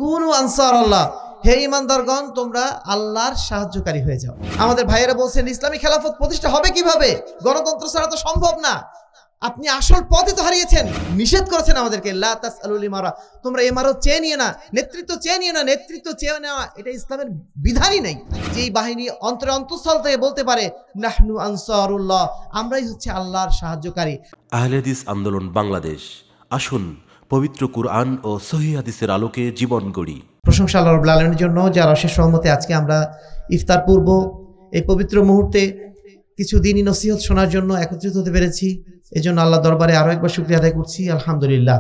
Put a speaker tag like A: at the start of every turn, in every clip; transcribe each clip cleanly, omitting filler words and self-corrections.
A: কুনু আনসারাল্লাহ, হে ঈমানদারগণ তোমরা আল্লাহর সাহায্যকারী হয়ে যাও। আমাদের ভাইয়েরা বলছেন ইসলামী খেলাফত প্রতিষ্ঠা হবে কিভাবে? গণতন্ত্র ছাড়া তো সম্ভব না। আপনি আসল পথই তো হারিয়েছেন। নিষেধ করেছেন আমাদেরকে, লা তাসআলুল ইমারা, তোমরা ইমারত চেয়ে নিও না, নেতৃত্ব চেয়ে নিও না। নেতৃত্ব চেয়ে নেওয়া এটা ইসলামের বিধানই নাই। যেই বাহিনী অন্তঃস্থল থেকে বলতে পারে নাহনু আনসারুল্লাহ, আমরাই হচ্ছে আল্লাহর সাহায্যকারী।
B: আহলে হাদিস আন্দোলন বাংলাদেশ, আসুন পবিত্র কুরআন ও সহিহ হাদিসের আলোকে জীবন গড়ি।
A: প্রশংসা আল্লাহ রাব্বুল আলামিনের জন্য, যার অশেষ রহমতে আজকে আমরা ইফতার পূর্ব এই পবিত্র মুহূর্তে কিছু দ্বীনি নসিহত শোনার জন্য একত্রিত হতে পেরেছি। এজন্য আল্লাহ দরবারে আরো একবার শুকরিয়া আদায় করছি, আলহামদুলিল্লাহ।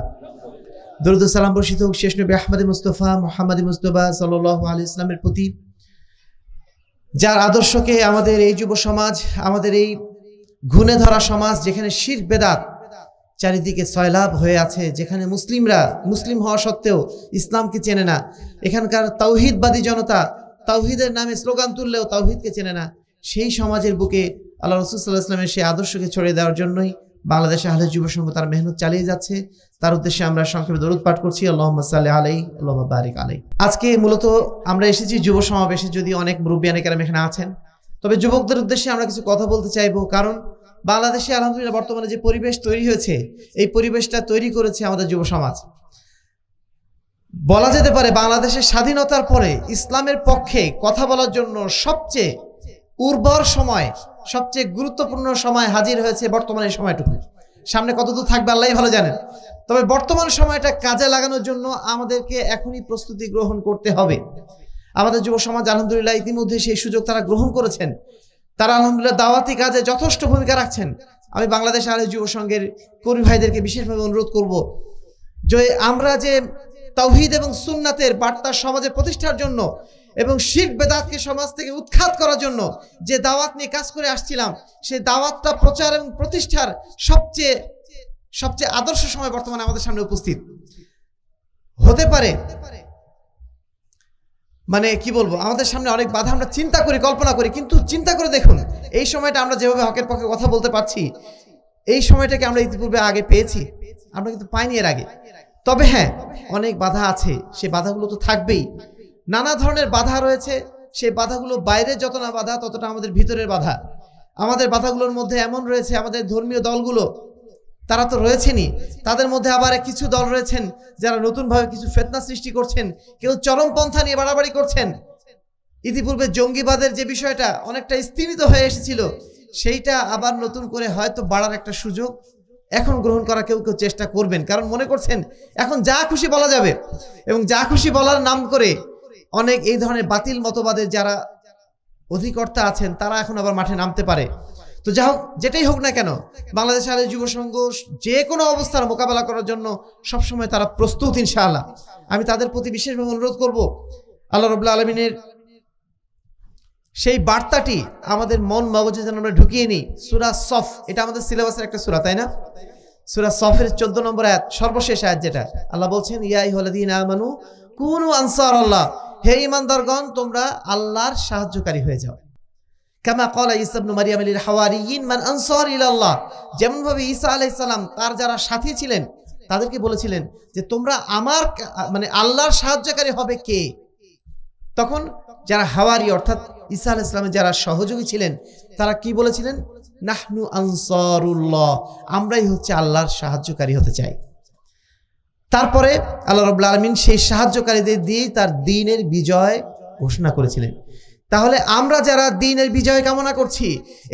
A: দরুদ ও সালাম বর্ষিত হোক শেষ নবী আহমদে মুস্তফা মুহাম্মদ মুস্তাফা সাল্লাল্লাহু আলাইহি ওয়াসাল্লামের প্রতি, যার আদর্শকে আমাদের এই যুব সমাজ, আমাদের এই ঘুণে ধরা সমাজ, যেখানে শিরক বেদাত চারিদিকে সয়লাভ হয়ে আছে, যেখানে মুসলিমরা মুসলিম হওয়া সত্ত্বেও ইসলামকে চেনে না, এখানকার তাওহীদবাদী জনতা তাওহীদের নামে স্লোগান তুললেও তাওহীদকে চেনে না, সেই সমাজের বুকে আল্লাহ রাসূল সাল্লাল্লাহু আলাইহি ওয়াসাল্লামের সেই আদর্শকে ছড়িয়ে দেওয়ার জন্যই বাংলাদেশে আহলে যুব সংঘ তার মেহনত চালিয়ে যাচ্ছে। তার উদ্দেশ্যে আমরা সংক্ষেপে দরুদ পাঠ করছি, আল্লাহুম্মা সাল্লি আলাইহি আল্লাহুম্মা বারিক আলাইহি। আজকে মূলত আমরা এসেছি যুব সমাবেশে, যদি অনেক মুরব্বিয়ানে কেরাম এখানে আছেন, তবে যুবকদের উদ্দেশ্যে আমরা কিছু কথা বলতে চাইবো। কারণ বাংলাদেশে আলহামদুলিল্লাহ বর্তমানে যে পরিবেশ তৈরি হয়েছে, এই পরিবেশটা তৈরি করেছে আমাদের যুব সমাজ। বলা যেতে পারে বাংলাদেশের স্বাধীনতার পরে ইসলামের পক্ষে কথা বলার জন্য সবচেয়ে উর্বর সময়, সবচেয়ে গুরুত্বপূর্ণ সময় হাজির হয়েছে বর্তমানে এই সময়টুকু। সামনে কতদূর থাকবে আল্লাহই ভালো জানেন। তবে বর্তমান সময়টা কাজে লাগানোর জন্য আমাদেরকে এখনই প্রস্তুতি গ্রহণ করতে হবে। আমাদের যুব সমাজ আলহামদুলিল্লাহ ইতিমধ্যে সেই সুযোগ তারা গ্রহণ করেছেন। তারা আলহামদুলিল্লাহ দাওয়াতি কাজে যথেষ্ট ভূমিকা রাখছেন। আমি বাংলাদেশ আহলে যুব সংঘের কর্মী ভাইদেরকে বিশেষভাবে অনুরোধ করব যে আমরা যে তাওহীদ এবং সুন্নাতের বার্তা সমাজে প্রতিষ্ঠার জন্য এবং শিরক বেদাতকে সমাজ থেকে উৎখাত করার জন্য যে দাওয়াত নিয়ে কাজ করে আসছিলাম, সেই দাওয়াতটা প্রচার এবং প্রতিষ্ঠার সবচেয়ে আদর্শ সময় বর্তমানে আমাদের সামনে উপস্থিত হতে পারে। মানে কি বলবো, আমাদের সামনে অনেক বাধা আমরা চিন্তা করি, কল্পনা করি, কিন্তু চিন্তা করে দেখুন এই সময়টা আমরা যেভাবে হকের পক্ষে কথা বলতে পারছি, এই সময়টাকে আমরা ইতিপূর্বে আগে পেয়েছি? আমরা কিন্তু পাইনি এর আগে। তবে হ্যাঁ, অনেক বাধা আছে, সেই বাধাগুলো তো থাকবেই। নানা ধরনের বাধা রয়েছে, সেই বাধাগুলো বাইরে যত না বাধা, ততটা আমাদের ভিতরের বাধা। আমাদের বাধাগুলোর মধ্যে এমন রয়েছে, আমাদের ধর্মীয় দলগুলো তারা তো রয়েছেনই, তাদের মধ্যে আবার কিছু দল রয়েছেন যারা নতুনভাবে কিছু ফিতনা সৃষ্টি করছেন, কেউ চরমপন্থা নিয়ে বাড়াবাড়ি করছেন। ইতিপূর্বে জঙ্গিবাদের যে বিষয়টা অনেকটা স্তিমিত হয়ে এসেছিল, সেইটা আবার নতুন করে হয়তো বাড়ার একটা সুযোগ এখন গ্রহণ করা কেউ কেউ চেষ্টা করবেন, কারণ মনে করছেন এখন যা খুশি বলা যাবে, এবং যা খুশি বলার নাম করে অনেক এই ধরনের বাতিল মতবাদের যারা অধিকর্তা আছেন তারা এখন আবার মাঠে নামতে পারে। তো যা হোক, যেটাই হোক না কেন, বাংলাদেশ আহলে যুব সংঘ যে কোনো অবস্থার মোকাবেলা করার জন্য সবসময় তারা প্রস্তুত ইনশাআল্লাহ। আমি তাদের প্রতি বিশেষভাবে অনুরোধ করব, আল্লাহ রাব্বুল আলামিনের সেই বার্তাটি আমাদের মন মগজে যেন আমরা ঢুকিয়ে নিই। সূরা সফ, এটা আমাদের সিলেবাসের একটা সূরা, তাই না? সূরা সফের 14 নম্বর আয়াত, সর্বশেষ আয়াত, যেটা আল্লাহ বলছেন ইয়া আইয়ুহাল্লাযীনা আমানু কুনু আনসারাল্লাহ, হে ঈমানদারগণ তোমরা আল্লাহর সাহায্যকারী হয়ে যাও। কামা ক্বালা ঈসা ইবনে মারইয়াম লিল হাওয়ারিয়িন মান আনসার ইলাল্লাহ, যেমন ভাবে ঈসা আলাইহিস সালাম তার যারা সাথী ছিলেন তাদেরকে বলেছিলেন যে তোমরা আমার মানে আল্লাহর সাহায্যকারী হবে কে? তখন যারা হাওয়ারি অর্থাৎ ঈসা আলাইহিস সালামের যারা সহযোগী ছিলেন তারা কি বলেছিলেন? নাহনু আনসারুল্লাহ, আমরাই হচ্ছে আল্লাহর সাহায্যকারী হতে চাই। তারপরে আল্লাহ রাব্বুল আলামিন সেই সাহায্যকারীদের দিয়ে তার দ্বীনের বিজয় ঘোষণা করেছিলেন। তাহলে আমরা যারা দ্বীনের বিজয় কামনা করছি,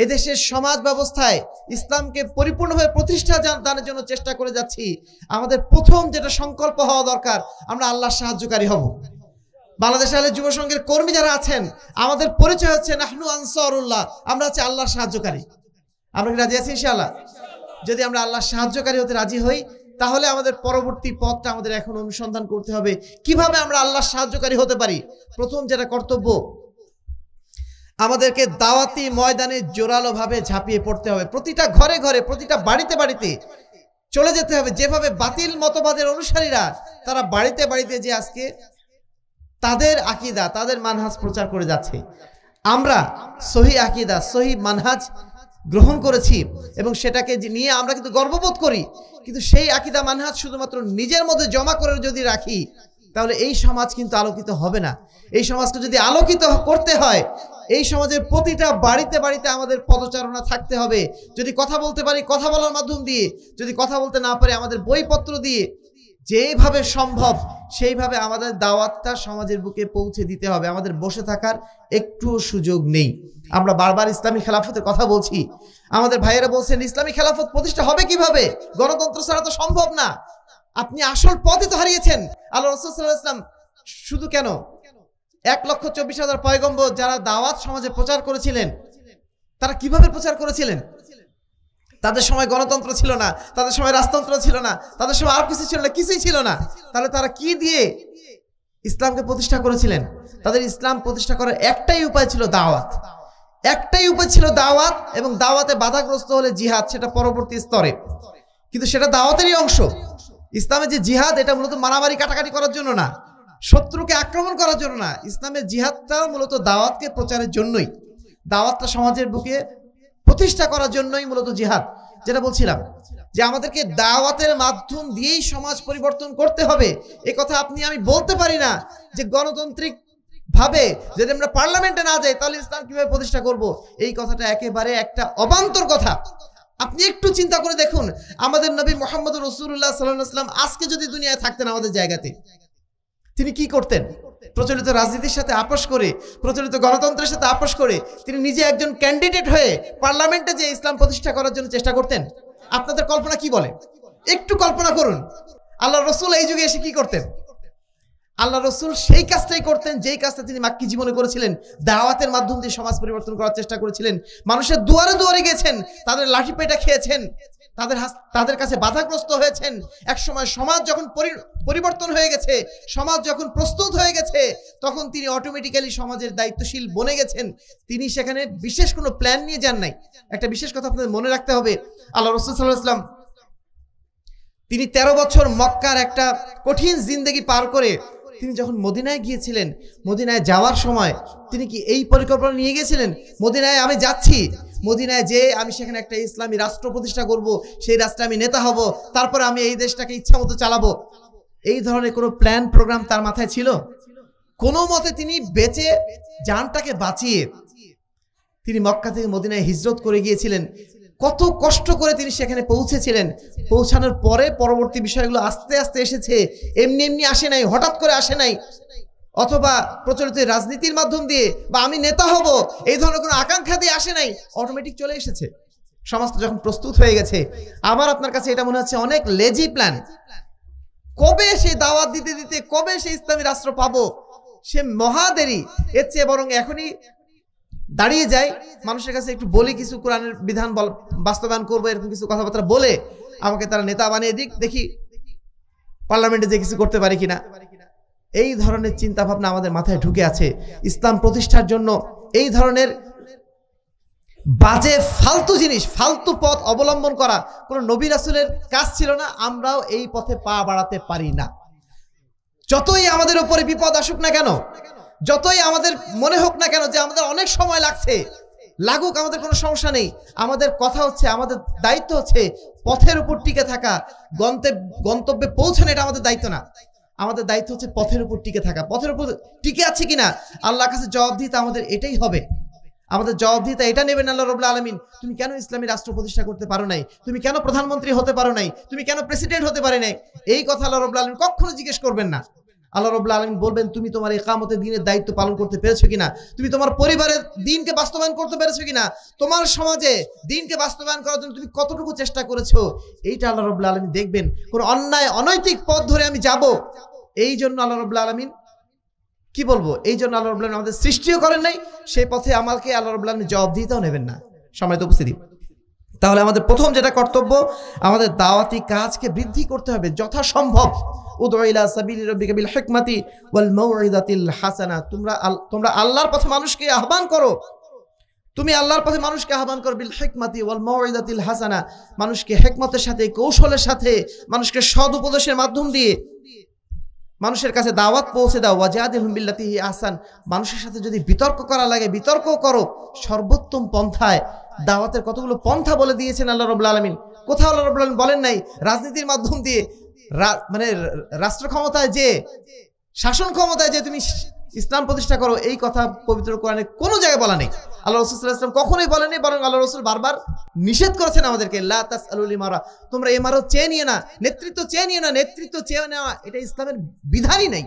A: এদেশের সমাজ ব্যবস্থায় ইসলামকে পরিপূর্ণভাবে প্রতিষ্ঠা দানের জন্য চেষ্টা করে যাচ্ছি, আমাদের প্রথম যেটা সংকল্প হওয়া দরকার, আমরা আল্লাহর সাহায্যকারী হব। বাংলাদেশ আহলে যুব সংঘের কর্মী যারা আছেন, আমাদের পরিচয় হচ্ছে নাহনু আনসারুল্লাহ, আমরা হচ্ছে আল্লাহর সাহায্যকারী। আমরা কি রাজি আছি ইনশাআল্লাহ? যদি আমরা আল্লাহর সাহায্যকারী হতে রাজি হই, তাহলে আমাদের পরবর্তী পথটা আমাদের এখন অনুসন্ধান করতে হবে কিভাবে আমরা আল্লাহর সাহায্যকারী হতে পারি। প্রথম যেটা কর্তব্য, আমাদেরকে দাওয়াতি ময়দানে জোরালোভাবে ঝাঁপিয়ে পড়তে হবে। প্রতিটা ঘরে ঘরে, প্রতিটা বাড়িতে বাড়িতে চলে যেতে হবে। যেভাবে বাতিল মতবাদের অনুসারীরা তারা বাড়িতে বাড়িতে যে আজকে তাদের আকীদা, তাদের মানহাজ প্রচার করে যাচ্ছে, আমরা সহি আকীদা, সহি মানহাজ গ্রহণ করেছি এবং সেটাকে নিয়ে আমরা কিন্তু গর্ববোধ করি। কিন্তু সেই আকীদা মানহাজ শুধুমাত্র নিজের মধ্যে জমা করে যদি রাখি, তাহলে এই সমাজ কিন্তু আলোকিত হবে না। এই সমাজকে যদি আলোকিত করতে হয়, এই সমাজের প্রতিটা বাড়িতে বাড়িতে আমাদের পদচারণা থাকতে হবে। যদি কথা বলতে পারি কথা বলার মাধ্যম দিয়ে, যদি কথা বলতে না পারি আমাদের বইপত্র দিয়ে, যেভাবে সম্ভব সেইভাবে আমাদের দাওয়াতটা সমাজের বুকে পৌঁছে দিতে হবে। আমাদের বসে থাকার একটুও সুযোগ নেই। আমরা বারবার ইসলামী খেলাফতের কথা বলছি, আমাদের ভাইয়েরা বলছেন ইসলামী খেলাফত প্রতিষ্ঠা হবে কিভাবে, গণতন্ত্র ছাড়া তো সম্ভব না। আপনি আসল পথই তো হারিয়েছেন। আল্লাহ রাসূল সাল্লাল্লাহু আলাইহি ওয়াসাল্লাম শুধু কেন 1,24,000 পয়গম্বর যারা দাওয়াত সমাজে প্রচার করেছিলেন, তারা কিভাবে প্রচার করেছিলেন? তাদের সময় গণতন্ত্র ছিল না, তাদের সময় রাজতন্ত্র ছিল না, তাদের সময় আর কিছু ছিল না, কিছুই ছিল না। তাহলে তারা কি দিয়ে ইসলামকে প্রতিষ্ঠা করেছিলেন? তাদের ইসলাম প্রতিষ্ঠা করার একটাই উপায় ছিল দাওয়াত, একটাই উপায় ছিল দাওয়াত, এবং দাওয়াতে বাধাগ্রস্ত হলে জিহাদ, সেটা পরবর্তী স্তরে, কিন্তু সেটা দাওয়াতেরই অংশ। ইসলামের যে জিহাদ, এটা মূলত মারামারি কাটাকাটি করার জন্য না, শত্রুকে আক্রমণ করার জন্য না। ইসলামের জিহাদটাও মূলত দাওয়াতকে প্রচারের জন্যই, দাওয়াতটা সমাজের বুকে প্রতিষ্ঠা করার জন্যই মূলত জিহাদ। যেটা বলছিলাম যে আমাদেরকে দাওয়াতের মাধ্যম দিয়েই সমাজ পরিবর্তন করতে হবে। এই কথা আপনি আমি বলতে পারি না যে গণতান্ত্রিক ভাবে যদি আমরা পার্লামেন্টে না যাই তাহলে ইসলাম কিভাবে প্রতিষ্ঠা করব। এই কথাটা একেবারে একটা অবান্তর কথা। আপনি একটু চিন্তা করে দেখুন, আমাদের নবী মুহাম্মদ রাসূলুল্লাহ সাল্লাল্লাহু আলাইহি ওয়াসাল্লাম আজকে যদি দুনিয়ায় থাকতেন আমাদের জায়গাতে, তিনি কি করতেন? প্রচলিত রাজনীতির সাথে আপোষ করে, প্রচলিত গণতন্ত্রের সাথে আপোষ করে তিনি নিজে একজন ক্যান্ডিডেট হয়ে পার্লামেন্টে যে ইসলাম প্রতিষ্ঠা করার জন্য চেষ্টা করতেন। আপনাদের কল্পনা কি বলে? একটু কল্পনা করুন, আল্লাহ রসুল এই যুগে এসে কি করতেন? আল্লাহ রসুল সেই কাজটাই করতেন যেই কাজটা তিনি মাক্কি জীবনে করেছিলেন। দাওয়াতের মাধ্যম দিয়ে সমাজ পরিবর্তন করার চেষ্টা করেছিলেন। মানুষের দুয়ারে দুয়ারে গেছেন, তাদের লাঠি পেটা খেয়েছেন, তাদের কাছে বাধাগ্রস্ত হয়েছেন। একসময় সমাজ যখন পরিবর্তন হয়ে গেছে, সমাজ যখন প্রস্তুত হয়ে গেছে, তখন তিনি অটোমেটিক্যালি সমাজের দায়িত্বশীল বনে গেছেন। তিনি সেখানে বিশেষ কোনো প্ল্যান নিয়ে যান নাই। একটা বিশেষ কথা আপনাদের মনে রাখতে হবে, আল্লাহ রাসূল সাল্লাল্লাহু আলাইহি ওয়াসাল্লাম তিনি 13 বছর মক্কার একটা কঠিন জিন্দেগি পার করে তিনি যখন মদিনায় গিয়েছিলেন, মদিনায় যাওয়ার সময় তিনি কি এই পরিকল্পনা নিয়ে গিয়েছিলেন, মদিনায় আমি যাচ্ছি, মদিনায় যে আমি সেখানে একটা ইসলামী রাষ্ট্র প্রতিষ্ঠা করব, সেই রাষ্ট্রে আমি নেতা হব, তারপর আমি এই দেশটাকে ইচ্ছা মতো চালাবো? এই ধরনের কোনো প্ল্যান প্রোগ্রাম তার মাথায় ছিল? কোনো মতে তিনি বেঁচে, জানটাকে বাঁচিয়ে তিনি মক্কা থেকে মদিনায় হিজরত করে গিয়েছিলেন। কত কষ্ট করে তিনি সেখানে পৌঁছেছিলেন। পৌঁছানোর পরে পরবর্তী বিষয়গুলো আস্তে আস্তে এসেছে, এমনি এমনি আসে নাই, হঠাৎ করে আসে নাই, অথবা প্রচলিত রাজনীতির মাধ্যম দিয়ে বা আমি নেতা হব এই ধরনের কোনো আকাঙ্ক্ষা দিয়ে আসে নাই, অটোমেটিক চলে এসেছে। সমাজ যখন প্রস্তুত হয়ে গেছে, আমার আপনার কাছে এটা মনে হচ্ছে অনেক লেজি প্ল্যান। কবে সেই দাওয়াত দিতে দিতে কবে সেই ইসলামী রাষ্ট্র পাবো, সে মহাদেরি। এর চেয়ে বরং এখনই দাঁড়িয়ে যায়, মানুষের কাছে একটু বলি, কিছু কোরআনের বিধান বাস্তবায়ন করবো, এরকম কিছু কথাবার্তা বলে আমাকে তারা নেতা বানিয়ে দিক, দেখি পার্লামেন্টে যে কিছু করতে পারি কিনা। এই ধরনের চিন্তা ভাবনা আমাদের মাথায় ঢুকে আছে। ইসলাম প্রতিষ্ঠার জন্য এই ধরনের বাজে ফালতু জিনিস, ফালতু পথ অবলম্বন করা কোনো নবী রাসূলের কাজ ছিল না। আমরাও এই পথে পা বাড়াতে পারি না। যতই আমাদের উপরে বিপদ আসুক না কেন, যতই আমাদের মনে হোক না কেন যে আমাদের অনেক সময় লাগছে, লাগুক, আমাদের কোনো সমস্যা নেই। আমাদের কথা হচ্ছে, আমাদের দায়িত্ব হচ্ছে পথের উপর টিকে থাকা। গন্তব্যে পৌঁছানো এটা আমাদের দায়িত্ব না। আমাদের দায়িত্ব হচ্ছে পথের উপর টিকে থাকা। পথের উপর টিকে আছে কিনা আল্লাহর কাছে জবাবদিহিতা আমাদের এটাই হবে। আমাদের জবাবদিহিতা এটা নেবেন আল্লাহ রাব্বুল আলামিন। তুমি কেন ইসলামী রাষ্ট্র প্রতিষ্ঠা করতে পারো নাই? তুমি কেন প্রধানমন্ত্রী হতে পারো নাই? তুমি কেন প্রেসিডেন্ট হতে পারে নাই? এই কথা আল্লাহ রাব্বুল আলামিন কখনো জিজ্ঞেস করবেন না। আল্লাহ রাব্বুল আলামিন বলবেন, তুমি তোমার ইকামতে দ্বীনের দায়িত্ব পালন করতে পেরেছো কিনা, তুমি তোমার পরিবারের দ্বীনকে বাস্তবায়ন করতে পেরেছো কিনা, তোমার সমাজে দ্বীনকে বাস্তবায়ন করার জন্য তুমি কতটুকু চেষ্টা করেছো, এইটা আল্লাহ রাব্বুল আলামিন দেখবেন। কোন অন্যায় অনৈতিক পথ ধরে আমি যাব, এই জন্য আল্লাহ রাব্বুল আলামিন কি বলবো, এই জন্য আল্লাহ রাব্বুল আলামিন আমাদের সৃষ্টিও করেন নাই, সেই পথে আমাকে আল্লাহ রাব্বুল আলামিন জবাবদিহিতাও নেবেন না। সম্মানিত উপস্থিতি, তাহলে আমাদের প্রথম যেটা কর্তব্য, আমাদের দাওয়াতি কাজকে বৃদ্ধি করতে হবে যথাসম্ভব। উদউ ইলা সাবিলি রাব্বিকা বিল হিকমাতি ওয়াল মাউইযাতিল হাসানা, তোমরা আল্লাহর পথে মানুষকে আহ্বান করো, তুমি আল্লাহর পথে মানুষকে আহ্বান করো। বিল হিকমাতি ওয়াল মাউইযাতিল হাসানা, মানুষকে হিকমতের সাথে, কৌশলের সাথে, মানুষকে সদ উপদেশের মাধ্যম দিয়ে মানুষের কাছে দাওয়াত পৌঁছে দাও। ওয়াজাদিলহুম বিল্লাতি হি আহসান, মানুষের সাথে যদি বিতর্ক করা লাগে বিতর্ক করো সর্বোত্তম পন্থায়। দাওয়াতের কতগুলো পন্থা বলে দিয়েছেন আল্লাহ রাব্বুল আলামিন। কোথাও আল্লাহ রাব্বুল আলামিন বলেন নাই রাজনীতির মাধ্যম দিয়ে, মানে রাষ্ট্র ক্ষমতায় যে শাসন ক্ষমতায় যে তুমি ইসলাম প্রতিষ্ঠা করো, এই কথা পবিত্র কোরআনে কোনো জায়গায় বলা নেই। আল্লাহ রাসূল সাল্লাল্লাহু আলাইহি ওয়াসাল্লাম কখনোই বলেনি, বরং আল্লাহ রাসূল বারবার নিষেধ করেছেন আমাদেরকে, লা তাসআলুল ইমারা, তোমরা ইমারত চেয়ে নিও না, নেতৃত্ব চেয়ে নিও না। নেতৃত্ব চেয়ে নেওয়া এটা ইসলামের বিধানই নেই।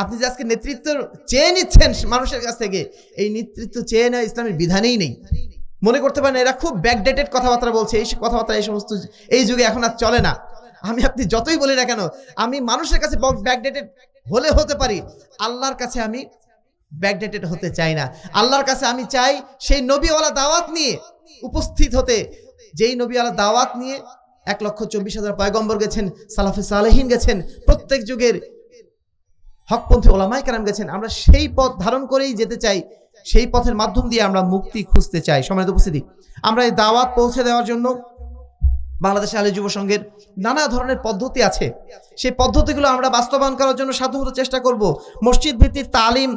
A: আপনি যে আজকে নেতৃত্ব চেয়ে নিচ্ছেন মানুষের কাছ থেকে, এই নেতৃত্ব চেয়ে নেওয়া ইসলামের বিধানেই নেই। মনে করতে পারেন এরা খুব ব্যাকডেটেড কথাবার্তা বলছে, এই কথাবার্তা এই সমস্ত এই যুগে এখন আর চলে না। আপনি যতই বলি না কেন, আমি মানুষের কাছে ব্যাকডেটেড হলে হতে পারি, আল্লাহর কাছে আমি ব্যাকডেটেড হতে চাই না। আল্লাহর কাছে আমি চাই সেই নবীওয়ালা দাওয়াত নিয়ে উপস্থিত হতে, যেই নবীওয়ালা দাওয়াত নিয়ে 1,24,000 পয়গম্বর গেছেন, সালাফে সালেহিন গেছেন, প্রত্যেক যুগের হকপন্থী ওলামায়ে কেরাম গেছেন। আমরা সেই পথ ধারণ করেই যেতে চাই, সেই পথের মাধ্যম দিয়ে আমরা মুক্তি খুঁজতে চাই। সম্মানিত উপস্থিতি, আমরা এই দাওয়াত পৌঁছে দেওয়ার জন্য বাংলাদেশ আহলে যুব সংঘের নানা ধরনের পদ্ধতি আছে। সেই পদ্ধতিগুলো আমরা বাস্তবায়ন করার জন্য সাধ্যমতো চেষ্টা করব। মসজিদ ভিত্তিক তালিম,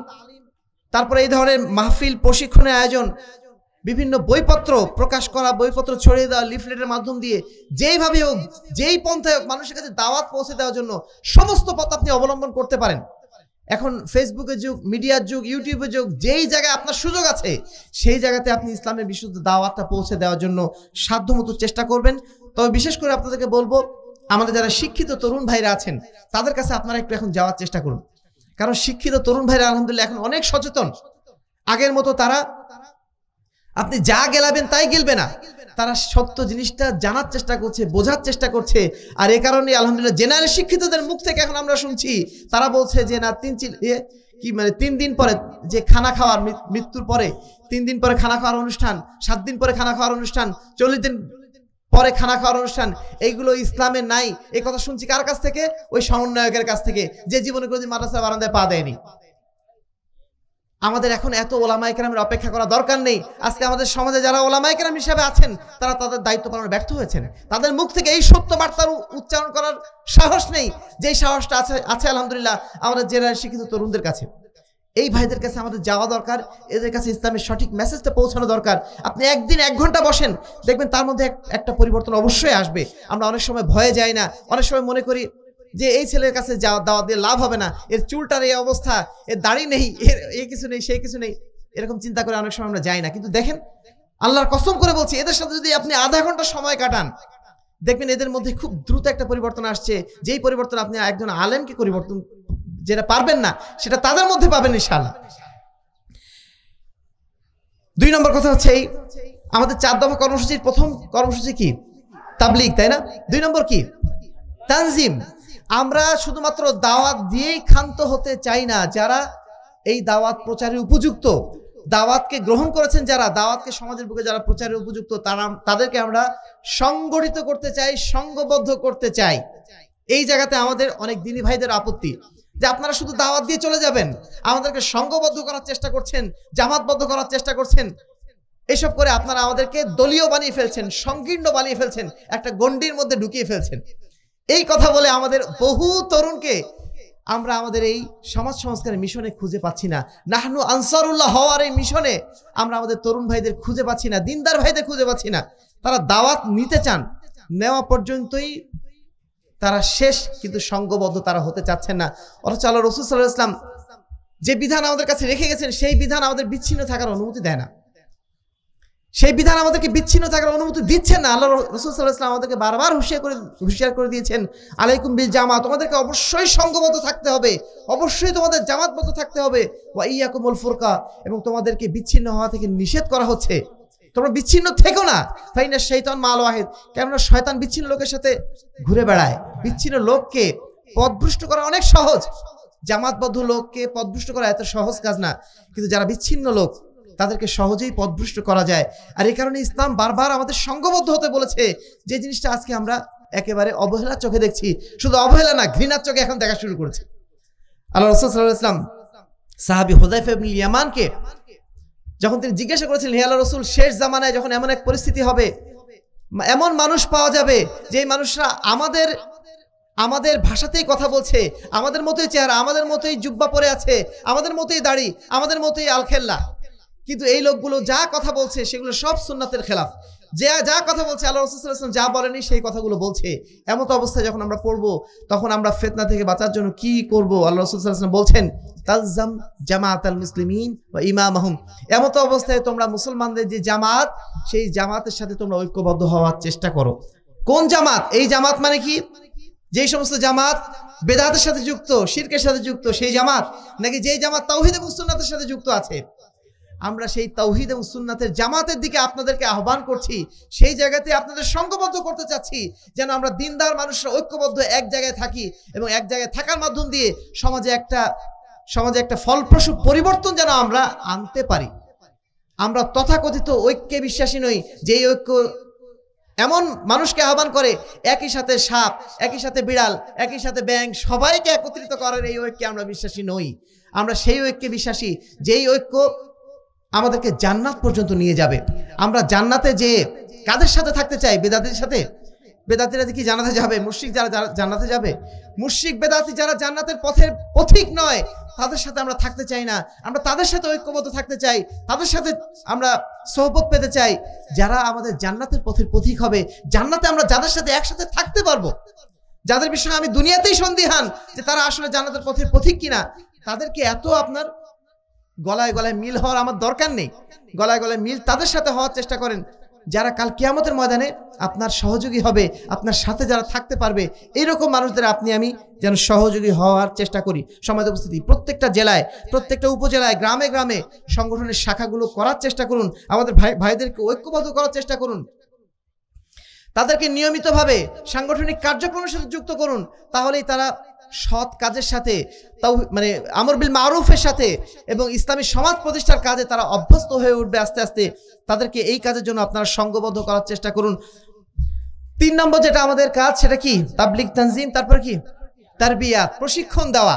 A: তারপরে এই ধরনের মাহফিল, প্রশিক্ষণের আয়োজন, বিভিন্ন বইপত্র প্রকাশ করা, বইপত্র ছড়িয়ে দেওয়া, লিফলেটের মাধ্যম দিয়ে যেইভাবে হোক, যেই পন্থায় হোক মানুষের কাছে দাওয়াত পৌঁছে দেওয়ার জন্য সমস্ত পথ আপনি অবলম্বন করতে পারেন। এখন ফেসবুকের যুগ, মিডিয়ার যুগ, ইউটিউবের যুগ, যেই জায়গায় আপনার সুযোগ আছে সেই জায়গাতে আপনি ইসলামের বিশুদ্ধ দাওয়াতটা পৌঁছে দেওয়ার জন্য সাধ্যমতো চেষ্টা করবেন। তবে বিশেষ করে আপনাদেরকে বলবো, আমাদের যারা শিক্ষিত তরুণ ভাইরা আছেন তাদের কাছে আপনারা একটু এখন যাওয়ার চেষ্টা করুন। কারণ শিক্ষিত তরুণ ভাইরা আলহামদুলিল্লাহ এখন অনেক সচেতন। আগের মতো তারা আপনি যা গেলাবেন তাই গেলবে না, তারা সত্য জিনিসটা জানার চেষ্টা করছে, বোঝার চেষ্টা করছে। আর এ কারণে আলহামদুলিল্লাহ জেনারেল শিক্ষিতদের মুখ থেকে এখন আমরা শুনছি, তারা বলছে যে না 3 দিন পরে যে খানা খাওয়ার, মৃত্যুর পরে 3 দিন পরে খানা খাওয়ার অনুষ্ঠান, 7 দিন পরে খানা খাওয়ার অনুষ্ঠান, 40 দিন পরে খানা খাওয়ার অনুষ্ঠান, এইগুলো ইসলামে নাই। এই কথা শুনছি কার কাছ থেকে? ওই সমন্বয়কের কাছ থেকে, যে জীবনে কোনোদিন মাদ্রাসা বারান্দায় পা দেয়নি। আমাদের এখন এত ওলামায়ে কেরামের অপেক্ষা করা দরকার নেই। আজকে আমাদের সমাজে যারা ওলামায়ে কেরাম হিসেবে আছেন তারা তাদের দায়িত্ব পালনে ব্যর্থ হয়েছেন। তাদের মুখ থেকে এই সত্য বার্তার উচ্চারণ করার সাহস নেই, যেই সাহসটা আছে আলহামদুলিল্লাহ আমাদের জেনারেল শিক্ষিত তরুণদের কাছে। এই ভাইদের কাছে আমাদের যাওয়া দরকার, এদের কাছে ইসলামের সঠিক মেসেজটা পৌঁছানো দরকার। আপনি একদিন 1 ঘন্টা বসেন, দেখবেন তার মধ্যে একটা পরিবর্তন অবশ্যই আসবে। আমরা অনেক সময় ভয়ে যাই না, অনেক সময় মনে করি যে এই ছেলের কাছে দাওয়াত দিয়ে লাভ হবে না, এর চুলটার এই অবস্থা, এর দাড়ি নেই, এর এই কিছু নেই, সেই কিছু নেই, এরকম চিন্তা করে অনেক সময় আমরা যাই না। কিন্তু দেখেন, আল্লাহর কসম করে বলছি, এদের সাথে যদি আপনি আধা ঘন্টা সময় কাটান, দেখবেন এদের মধ্যে খুব দ্রুত একটা পরিবর্তন আসছে। যেই পরিবর্তন আপনি একজন আলেমকে পরিবর্তন যেটা পারবেন না, সেটা তাদের মধ্যে পাবেন ইনশাআল্লাহ। 2 নম্বর কথা হচ্ছে, এই আমাদের 4 দফা কর্মসূচির প্রথম কর্মসূচি কি? তাবলীগ, তাই না? 2 নম্বর কি? তানজিম। আমরা শুধুমাত্র দাওয়াত দিয়েই ক্ষান্ত হতে চাই না। যারা এই দাওয়াত প্রচারের উপযুক্ত, দাওয়াতকে গ্রহণ করেছেন, যারা দাওয়াতকে সমাজের বুকে যারা প্রচারের উপযুক্ত, তাদেরকে আমরা সংগঠিত করতে চাই, সংঘবদ্ধ করতে চাই। এই জায়গাতে আমাদের অনেক দিনী ভাইদের আপত্তি যে আপনারা শুধু দাওয়াত দিয়ে চলে যাবেন, আমাদেরকে সংঘবদ্ধ করার চেষ্টা করছেন, জামাতবদ্ধ করার চেষ্টা করছেন। এসব করে আপনারা আমাদেরকে দলীয় বানিয়ে ফেলছেন, সংকীর্ণ বানিয়ে ফেলছেন, একটা গণ্ডির মধ্যে ঢুকিয়ে ফেলছেন। এই কথা বলে আমাদের বহু তরুণকে আমরা আমাদের এই সমাজ সংস্কারের মিশনে খুঁজে পাচ্ছি না। নাহনু আনসারুল্লাহ হওয়ার এই মিশনে আমরা আমাদের তরুণ ভাইদের খুঁজে পাচ্ছি না, দিনদার ভাইদের খুঁজে পাচ্ছি না। তারা দাওয়াত নিতে চান, নেওয়া পর্যন্তই তারা শেষ, কিন্তু সংঘবদ্ধ তারা হতে চাচ্ছেন না। অথচ আল্লাহ রাসূল সাল্লাল্লাহু আলাইহি ওয়াসাল্লাম যে বিধান আমাদের কাছে রেখে গেছেন, সেই বিধান আমাদের বিচ্ছিন্ন থাকার অনুমতি দেয় না। সেই বিধান আমাদেরকে বিচ্ছিন্ন থাকার অনুমতি দিচ্ছেন না। আল্লাহ রাসূল সাল্লাল্লাহু আলাইহি ওয়াসাল্লাম আমাদেরকে বারবার হুঁশিয়ার করে দিয়েছেন, আলাইকুম বিল জামাত, তোমাদেরকে অবশ্যই সংঘবদ্ধ থাকতে হবে, অবশ্যই তোমাদের জামাতবদ্ধ থাকতে হবে। ওয়া ইয়াকুমুল ফুরকা, এবং তোমাদেরকে বিচ্ছিন্ন হওয়া থেকে নিষেধ করা হচ্ছে। তোমরা বিচ্ছিন্ন থেকো না, ফাইনা শাইতান মাল ওয়াহিদ, কেননা শয়তান বিচ্ছিন্ন লোকের সাথে ঘুরে বেড়ায়। বিচ্ছিন্ন লোককে পথভ্রষ্ট করা অনেক সহজ, জামাতবদ্ধ লোককে পথভ্রষ্ট করা এত সহজ কাজ না। কিন্তু যারা বিচ্ছিন্ন লোক, তাদেরকে সহজেই পথভ্রষ্ট করা যায়। আর এই কারণে ইসলাম বারবার আমাদের সংঘবদ্ধ হতে বলেছে, যে জিনিসটা আজকে আমরা একেবারে অবহেলার চোখে দেখছি। শুধু অবহেলা না, ঘৃণার চোখে এখন দেখা শুরু করেছে। আল্লাহ রাসূল সাল্লাল্লাহু আলাইহি ওয়াসাল্লাম সাহাবী হুযায়ফা ইবনে ইয়ামানকে যখন তিনি জিজ্ঞাসা করেছিলেন, হে আল্লাহর রাসূল, শেষ জামানায় যখন এমন এক পরিস্থিতি হবে, এমন মানুষ পাওয়া যাবে যে মানুষরা আমাদের ভাষাতেই কথা বলছে, আমাদের মতোই চেহারা, আমাদের মতোই জুব্বা পরে আছে, আমাদের মতোই দাড়ি, আমাদের মতোই আলখেল্লা, কিন্তু এই লোকগুলো যা কথা বলছে সেগুলো সব সুন্নাতের খেলাফ। যে যা কথা বলছে আল্লাহ রাসূল সাল্লাল্লাহু আলাইহি ওয়াসাল্লাম যা বলেনি সেই কথাগুলো বলছে। এমত অবস্থায় যখন আমরা পড়বো তখন আমরা ফিতনা থেকে বাঁচার জন্য কি করব? আল্লাহ রাসূল সাল্লাল্লাহু আলাইহি ওয়াসাল্লাম বলছেন তালজাম জামাআতাল মুসলিমিন ওয়া ইমামাহুম। এমত অবস্থায় তোমরা মুসলমানদের যে জামাত, সেই জামাতের সাথে তোমরা ঐক্যবদ্ধ হওয়ার চেষ্টা করো। কোন জামাত? এই জামাত মানে কি? যেই সমস্ত জামাত বেদাতের সাথে যুক্ত, শিরকের সাথে যুক্ত সেই জামাত, নাকি যেই জামাত তাওহীদ এবং সুন্নাতের সাথে যুক্ত আছে? আমরা সেই তাওহীদ এবং সুন্নাতের জামাতের দিকে আপনাদেরকে আহ্বান করছি, সেই জায়গাতে আপনাদের সংঘবদ্ধ করতে চাচ্ছি, যেন আমরা দিনদার মানুষরা ঐক্যবদ্ধ এক জায়গায় থাকি এবং এক জায়গায় থাকার মাধ্যম দিয়ে সমাজে একটা ফলপ্রসূ পরিবর্তন যেন আমরা আনতে পারি। আমরা তথাকথিত ঐক্যে বিশ্বাসী নই, যেই ঐক্য এমন মানুষকে আহ্বান করে একই সাথে সাপ, একই সাথে বিড়াল, একই সাথে ব্যাঙ সবাইকে একত্রিত করার এই ঐক্যে আমরা বিশ্বাসী নই। আমরা সেই ঐক্যে বিশ্বাসী যেই ঐক্য আমাদেরকে জান্নাত পর্যন্ত নিয়ে যাবে। আমরা জান্নাতে যে কাদের সাথে থাকতে চাই? বেদাতির সাথে। বেদাতিরা কি জান্নাতে যাবে? মুশরিক যারা জান্নাতে যাবে? মুশরিক বেদাতি যারা জান্নাতের পথের পথিক নয়, তাদের সাথে আমরা থাকতে চাই না। আমরা তাদের সাথে ঐক্যবদ্ধ থাকতে চাই, তাদের সাথে আমরা সোহবত পেতে চাই, যারা আমাদের জান্নাতের পথের পথিক হবে। জান্নাতে আমরা যাদের সাথে একসাথে থাকতে পারবো, যাদের বিষয়ে আমি দুনিয়াতেই সন্দিহান যে তারা আসলে জান্নাতের পথের পথিক কিনা, তাদেরকে এত আপনার গলায় গলায় মিল হওয়ার আমার দরকার নেই। গলায় গলায় মিল তাদের সাথে হওয়ার চেষ্টা করেন, যারা কাল কিয়ামতের ময়দানে আপনার সহযোগী হবে, আপনার সাথে যারা থাকতে পারবে, এইরকম মানুষদের আপনি আমি যেন সহযোগী হওয়ার চেষ্টা করি। সমাজে উপস্থিতি প্রত্যেকটা জেলায়, প্রত্যেকটা উপজেলায়, গ্রামে গ্রামে সংগঠনের শাখাগুলো করার চেষ্টা করুন। আমাদের ভাইদেরকে ঐক্যবদ্ধ করার চেষ্টা করুন, তাদেরকে নিয়মিতভাবে সাংগঠনিক কার্যক্রমের সাথে যুক্ত করুন। তাহলেই তারা সৎ কাজের সাথে, তাও মানে আমর বিল মারুফের সাথে এবং ইসলামী সমাজ প্রতিষ্ঠার কাজে তারা অভ্যস্ত হয়ে উঠবে আস্তে আস্তে। তাদেরকে এই কাজের জন্য আপনারা সংঘবদ্ধ করার চেষ্টা করুন। 3 নম্বর যেটা আমাদের কাজ, সেটা কি? তাবলীগ তানজিম, তারপর কি? তারবিয়াত, প্রশিক্ষণ দেওয়া।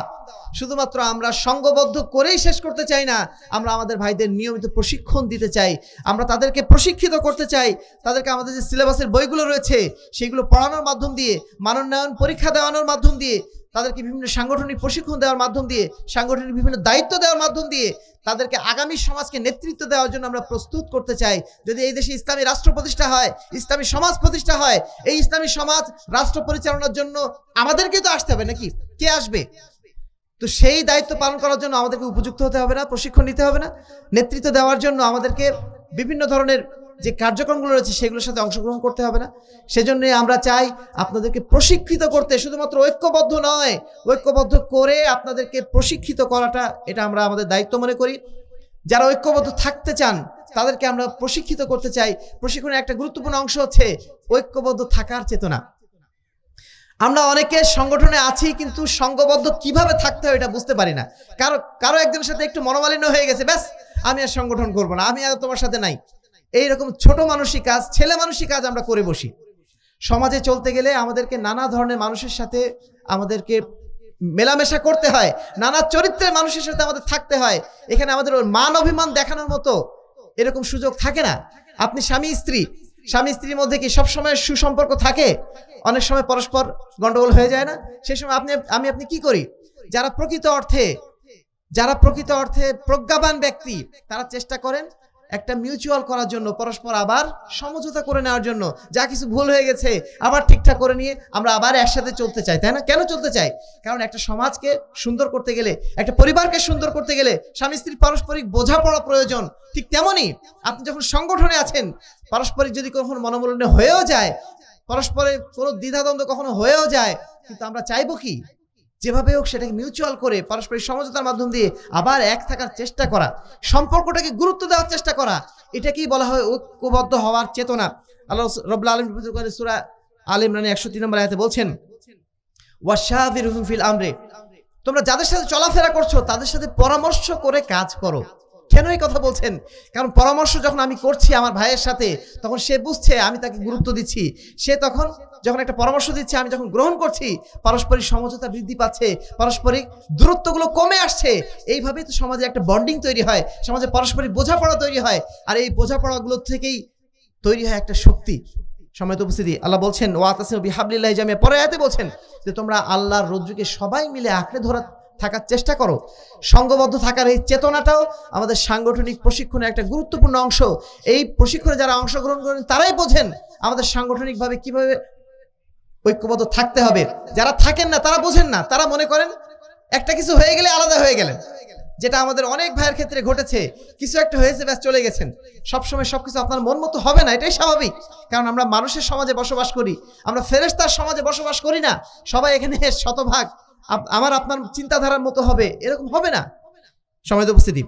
A: শুধুমাত্র আমরা সংঘবদ্ধ করেই শেষ করতে চাই না, আমরা আমাদের ভাইদের নিয়মিত প্রশিক্ষণ দিতে চাই। আমরা তাদেরকে প্রশিক্ষিত করতে চাই। তাদেরকে আমাদের যে সিলেবাসের বইগুলো রয়েছে সেগুলো পড়ানোর মাধ্যম দিয়ে, মানোন্নয়ন পরীক্ষা দেওয়ানোর মাধ্যম দিয়ে, তাদেরকে বিভিন্ন সাংগঠনিক প্রশিক্ষণ দেওয়ার মাধ্যম দিয়ে, সাংগঠনিক বিভিন্ন দায়িত্ব দেওয়ার মাধ্যম দিয়ে তাদেরকে আগামী সমাজকে নেতৃত্ব দেওয়ার জন্য আমরা প্রস্তুত করতে চাই। যদি এই দেশে ইসলামী রাষ্ট্র প্রতিষ্ঠা হয়, ইসলামী সমাজ প্রতিষ্ঠা হয়, এই ইসলামী সমাজ রাষ্ট্র পরিচালনার জন্য আমাদেরকে তো আসতে হবে, নাকি? কে আসবে? তো সেই দায়িত্ব পালন করার জন্য আমাদেরকে উপযুক্ত হতে হবে না? প্রশিক্ষণ নিতে হবে না? নেতৃত্ব দেওয়ার জন্য আমাদেরকে বিভিন্ন ধরনের যে কার্যক্রমগুলো রয়েছে সেগুলোর সাথে অংশগ্রহণ করতে হবে না? সেজন্য আমরা চাই আপনাদেরকে প্রশিক্ষিত করতে, শুধুমাত্র ঐক্যবদ্ধ নয়, ঐক্যবদ্ধ করে আপনাদেরকে প্রশিক্ষিত করাটা এটা আমরা আমাদের দায়িত্ব মনে করি। যারা ঐক্যবদ্ধ থাকতে চান তাদেরকে আমরা প্রশিক্ষিত করতে চাই। প্রশিক্ষণের একটা গুরুত্বপূর্ণ অংশ হচ্ছে ঐক্যবদ্ধ থাকার চেতনা। আমরা অনেকে সংগঠনে আছি কিন্তু সংঘবদ্ধ কিভাবে থাকতে হয় এটা বুঝতে পারি না। কারো একজনের সাথে একটু মনোমালিন্য হয়ে গেছে, ব্যাস আমি আর সংগঠন করবো না, আমি আর তোমার সাথে নাই। এইরকম ছোট মানুষই কাজ, ছেলে মানুষই কাজ আমরা করে বসি। সমাজে চলতে গেলে আমাদেরকে নানা ধরনের মানুষের সাথে আমাদেরকে মেলামেশা করতে হয়, নানা চরিত্রের মানুষের সাথে আমাদের থাকতে হয়। এখানে আমাদের মান অভিমান দেখানোর মতো এরকম সুযোগ থাকে না। আপনি স্বামী স্ত্রীর মধ্যে কি সবসময় সুসম্পর্ক থাকে? অনেক সময় পরস্পর গন্ডগোল হয়ে যায় না? সেই সময় আপনি কি করি? যারা প্রকৃত অর্থে প্রজ্ঞাবান ব্যক্তি, তারা চেষ্টা করেন একটা মিউচুয়াল করার জন্য, পরস্পর আবার সমঝোতা করে নেওয়ার জন্য। যা কিছু ভুল হয়ে গেছে আবার ঠিকঠাক করে নিয়ে আমরা আবার একসাথে চলতে চাই, তাই না? কেন চলতে চাই? কারণ একটা সমাজকে সুন্দর করতে গেলে, একটা পরিবারকে সুন্দর করতে গেলে স্বামী স্ত্রীর পারস্পরিক বোঝাপড়া প্রয়োজন। ঠিক তেমনই আপনি যখন সংগঠনে আছেন, পারস্পরিক যদি কখনো মনোমালিন্য হয়েও যায়, পরস্পরের কোনো দ্বিধাদ্বন্দ্ব কখনো হয়েও যায়, কিন্তু আমরা চাইবো কি? যেভাবে হোক সেটাকে মিউচুয়াল করে পারস্পরিক সমঝোতার মাধ্যম দিয়ে আবার এক থাকার চেষ্টা করা, সম্পর্কটাকে গুরুত্ব দেওয়ার চেষ্টা করা, এটাকেই বলা হয় ঐক্যবদ্ধ হওয়ার চেতনা। আল্লাহ রাব্বুল আলামিন সূরা আলে ইমরানে 103 নম্বর আয়াতে বলছেন, ওয়াশাবিরহুম ফিল আমরি, তোমরা যাদের সাথে চলাফেরা করছো তাদের সাথে পরামর্শ করে কাজ করো। কেন এই কথা বলছেন? কারণ পরামর্শ যখন আমি করছি আমার ভাইয়ের সাথে, তখন সে বুঝছে আমি তাকে গুরুত্ব দিচ্ছি। সে তখন যখন একটা পরামর্শ দিচ্ছে, আমি যখন গ্রহণ করছি, পারস্পরিক সমঝোতা বৃদ্ধি পাচ্ছে, পারস্পরিক দূরত্বগুলো কমে আসছে। এইভাবেই তো সমাজে একটা বন্ডিং তৈরি হয়, সমাজে পারস্পরিক বোঝাপড়া তৈরি হয়। আর এই বোঝাপড়াগুলো থেকেই তৈরি হয় একটা শক্তি। সম্মানিত উপস্থিতি, আল্লাহ বলছেন ওয়াতাসিমু বিহাবলিল্লাহি জামিআ, পরে আয়াতে বলছেন যে তোমরা আল্লাহর রজ্জুকে সবাই মিলে আঁকড়ে ধরা থাকার চেষ্টা করো। সংঘবদ্ধ থাকার এই চেতনাটাও আমাদের সাংগঠনিক প্রশিক্ষণের একটা গুরুত্বপূর্ণ অংশ। এই প্রশিক্ষণে যারা অংশগ্রহণ করেন তারাই বোঝেন আমাদের সাংগঠনিকভাবে কিভাবে ঐক্যবদ্ধ থাকতে হবে। যারা থাকেন না তারা বোঝেন না, তারা মনে করেন একটা কিছু হয়ে গেলে আলাদা হয়ে গেলেন, যেটা আমাদের অনেক ভাইয়ের ক্ষেত্রে ঘটেছে। কিছু একটা হয়েছে, ব্যাস চলে গেছেন। সবসময় সবকিছু আপনার মন মতো হবে না, এটাই স্বাভাবিক, কারণ আমরা মানুষের সমাজে বসবাস করি, আমরা ফেরেশতার সমাজে বসবাস করি না। সবাই এখানে শতভাগ আমার আপনার চিন্তাধারার মতো হবে এরকম হবে না। সময় উপস্থিতি,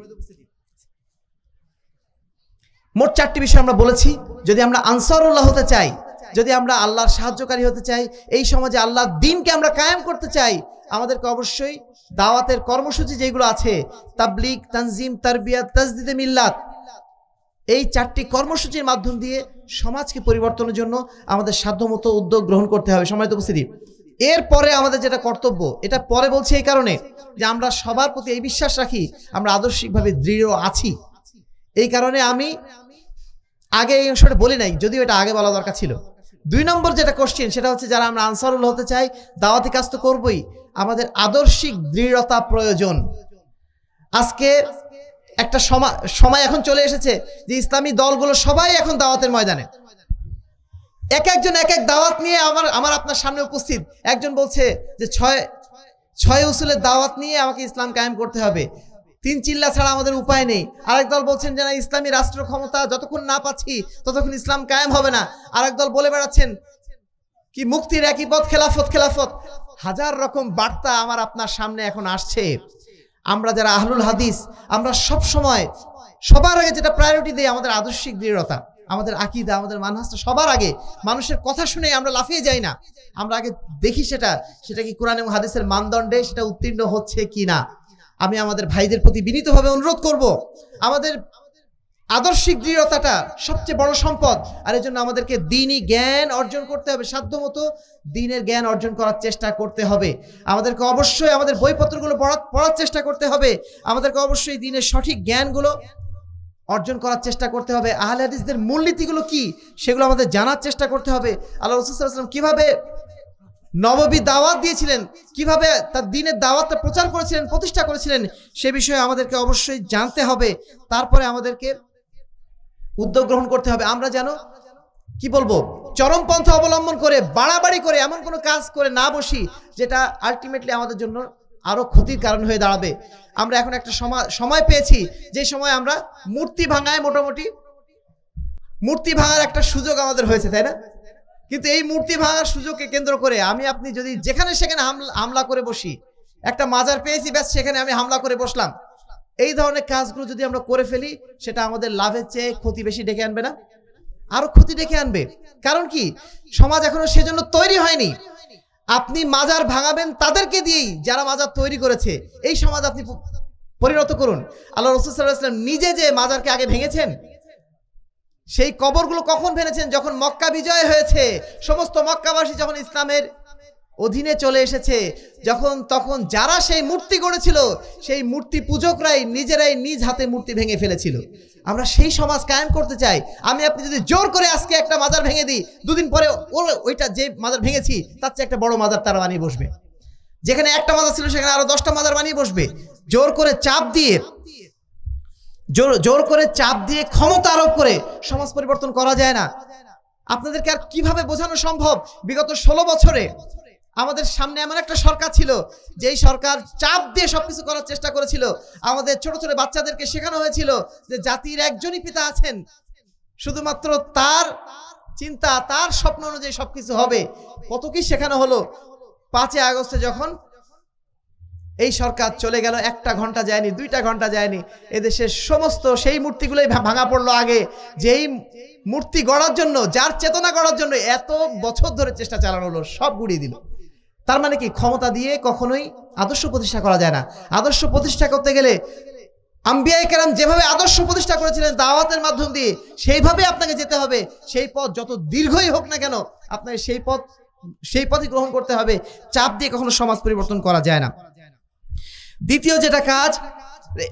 A: মোট 4টি বিষয় আমরা বলেছি। যদি আমরা আনসারুল্লাহ হতে চাই, যদি আমরা আল্লাহর সাহায্যকারী হতে চাই, এই সমাজে আল্লাহর দ্বীনকে আমরা কায়েম করতে চাই, আমাদেরকে অবশ্যই দাওয়াতের কর্মসূচি যেগুলো আছে, তাবলীগ, তানজিম, তারবিয়াত, তাজদীদে মিল্লাত, এই 4টি কর্মসূচির মাধ্যম দিয়ে সমাজকে পরিবর্তনের জন্য আমাদের সাধ্যমতো উদ্যোগ গ্রহণ করতে হবে। সম্মানিত উপস্থিতি, এরপরে আমাদের যেটা কর্তব্য, এটা পরে বলছি এই কারণে যে আমরা সবার প্রতি এই বিশ্বাস রাখি আমরা আদর্শিকভাবে দৃঢ় আছি। এই কারণে আমি আগে এই অংশটা বলি নাই, যদিও এটা আগে বলা দরকার ছিল। 2 নম্বর যেটা কোশ্চেন, সেটা হচ্ছে যারা আমরা আনসারুল্লাহ হতে চাই, দাওয়াতি কাজ তো করবই, আমাদের আদর্শিক দৃঢ়তা প্রয়োজন। আজকে একটা সময় এখন চলে এসেছে যে ইসলামী দলগুলো সবাই এখন দাওয়াতের ময়দানে, একজন এক এক দাওয়াত নিয়ে আমার আপনার সামনে উপস্থিত। একজন বলছে যে 6 উসুলের দাওয়াত নিয়ে আমাকে ইসলাম কায়েম করতে হবে, 3 চিল্লা ছাড়া আমাদের উপায় নেই। আরেক দল বলছেন যে না, ইসলামী রাষ্ট্র ক্ষমতা যতক্ষণ না পাচ্ছি ততক্ষণ ইসলাম কায়েম হবে না। আরেক দল বলে বেড়াচ্ছেন কি মুক্তির একই পথ, খেলাফত খেলাফত। হাজার রকম বার্তা আমার আপনার সামনে এখন আসছে। আমরা যারা আহলুল হাদিস, আমরা সব সময় সবার আগে যেটা প্রায়োরিটি দেই আমাদের আদর্শিক দৃঢ়তা, আমাদের আকীদা, আমাদের মানহাজটা সবার আগে। মানুষের কথা শুনে আমরা লাফিয়ে যাই না, আমরা আগে দেখি সেটা কি কোরআন এবং হাদিসের মানদণ্ডে সেটা উত্তীর্ণ হচ্ছে কিনা। আমি আমাদের ভাইদের প্রতি বিনীতভাবে অনুরোধ করব, আমাদের আদর্শিক দৃঢ়তাটা সবচেয়ে বড় সম্পদ। আর এর জন্য আমাদেরকে দ্বীনি জ্ঞান অর্জন করতে হবে, সাধ্যমতো দ্বীনের জ্ঞান অর্জন করার চেষ্টা করতে হবে। আমাদেরকে অবশ্যই আমাদের বইপত্রগুলো পড়ার চেষ্টা করতে হবে। আমাদেরকে অবশ্যই দ্বীনের সঠিক জ্ঞানগুলো অর্জন করার চেষ্টা করতে হবে। আহলে হাদিসদের মূলনীতিগুলো কি সেগুলো আমাদের জানার চেষ্টা করতে হবে। আল্লাহ রাসূল সাল্লাল্লাহু আলাইহি ওয়াসাল্লাম কিভাবে নববী দাওয়াত দিয়েছিলেন, কিভাবে তার দ্বীনের দাওয়াতটা প্রচার করেছিলেন, প্রতিষ্ঠা করেছিলেন, সে বিষয়ে আমাদেরকে অবশ্যই জানতে হবে। তারপরে আমাদেরকে উদ্যোগ গ্রহণ করতে হবে। আমরা যেন কি বলবো, চরমপন্থা অবলম্বন করে বাড়াবাড়ি করে এমন কোনো কাজ করে না বসি যেটা আলটিমেটলি আমাদের জন্য আরো ক্ষতির কারণ হয়ে দাঁড়াবে। আমরা এখন একটা সময় পেয়েছি যে সময় আমরা মূর্তি ভাঙায়, মোটামুটি মূর্তি ভাঙার একটা সুযোগ আমাদের হয়েছে, তাই না? কিন্তু এই মূর্তি ভাঙার সুযোগকে কেন্দ্র করে আমি আপনি যদি যেখানে সেখানে হামলা করে বসি, একটা মাজার পেয়েছি ব্যাস সেখানে আমি হামলা করে বসলাম, এই ধরনের কাজগুলো যদি আমরা করে ফেলি সেটা আমাদের লাভের চেয়ে ক্ষতি বেশি ডেকে আনবে না? আরো ক্ষতি ডেকে আনবে। কারণ কি, সমাজ এখনো সেজন্য তৈরি হয়নি। আপনি মাজার ভাঙাবেন তাদেরকে দিয়েই যারা মাজার তৈরি করেছে, এই সমাজ আপনি পরিণত করুন। আল্লাহ রাসূল সাল্লাল্লাহু আলাইহি ওয়াসাল্লাম নিজে যে মাজারকে আগে ভেঙেছেন, সেই কবরগুলো কখন ভেঙেছেন? যখন মক্কা বিজয় হয়েছে, সমস্ত মক্কাবাসী যখন ইসলামের অধীনে চলে এসেছে, তখন যারা সেই মূর্তি গড়েছিল সেই মূর্তি পূজকরাই নিজেরাই নিজ হাতে মূর্তি ভেঙে ফেলেছিল। আমরা সেই সমাজ কায়েম করতে চাই। আমি আপনি যদি জোর করে আজকে একটা মাজার ভেঙে দিই, 2 দিন পরে ওইটা যে মাজার ভেঙেছি তার চেয়ে একটা বড় মাজার তারা বানিয়ে বসবে। যেখানে একটা মাজার ছিল সেখানে আরো 10টা মাজার বানিয়ে বসবে। জোর করে চাপ দিয়ে ক্ষমতা আরোপ করে সমাজ পরিবর্তন করা যায় না। আপনাদেরকে আর কিভাবে বোঝানো সম্ভব? বিগত 16 বছরে আমাদের সামনে এমন একটা সরকার ছিল যেই সরকার চাপ দিয়ে সবকিছু করার চেষ্টা করেছিল। আমাদের ছোট ছোট বাচ্চাদেরকে শেখানো হয়েছিল যে জাতির একজনই পিতা আছেন, শুধুমাত্র তার চিন্তা, তার স্বপ্ন অনুযায়ী সবকিছু হবে। কত কি শেখানো হলো। 5 আগস্টে যখন এই সরকার চলে গেল, 1টা ঘন্টা যায়নি, 2টা ঘন্টা যায়নি, এদেশের সমস্ত সেই মূর্তিগুলোই ভাঙা পড়লো। আগে যেই মূর্তি গড়ার জন্য, যার চেতনা গড়ার জন্য এত বছর ধরে চেষ্টা চালানো হলো, সব গুড়িয়ে দিল। তার মানে কি, ক্ষমতা দিয়ে কখনোই আদর্শ প্রতিষ্ঠা করা যায় না। আদর্শ প্রতিষ্ঠা করতে গেলে আম্বিয়ায়ে কেরাম যেভাবে আদর্শ প্রতিষ্ঠা করেছিলেন দাওয়াতের মাধ্যম দিয়ে, সেইভাবে আপনাকে যেতে হবে। সেই পথ যত দীর্ঘই হোক না কেন, আপনাকে সেই পথই গ্রহণ করতে হবে। চাপ দিয়ে কখনো সমাজ পরিবর্তন করা যায় না। দ্বিতীয় যেটা কাজ,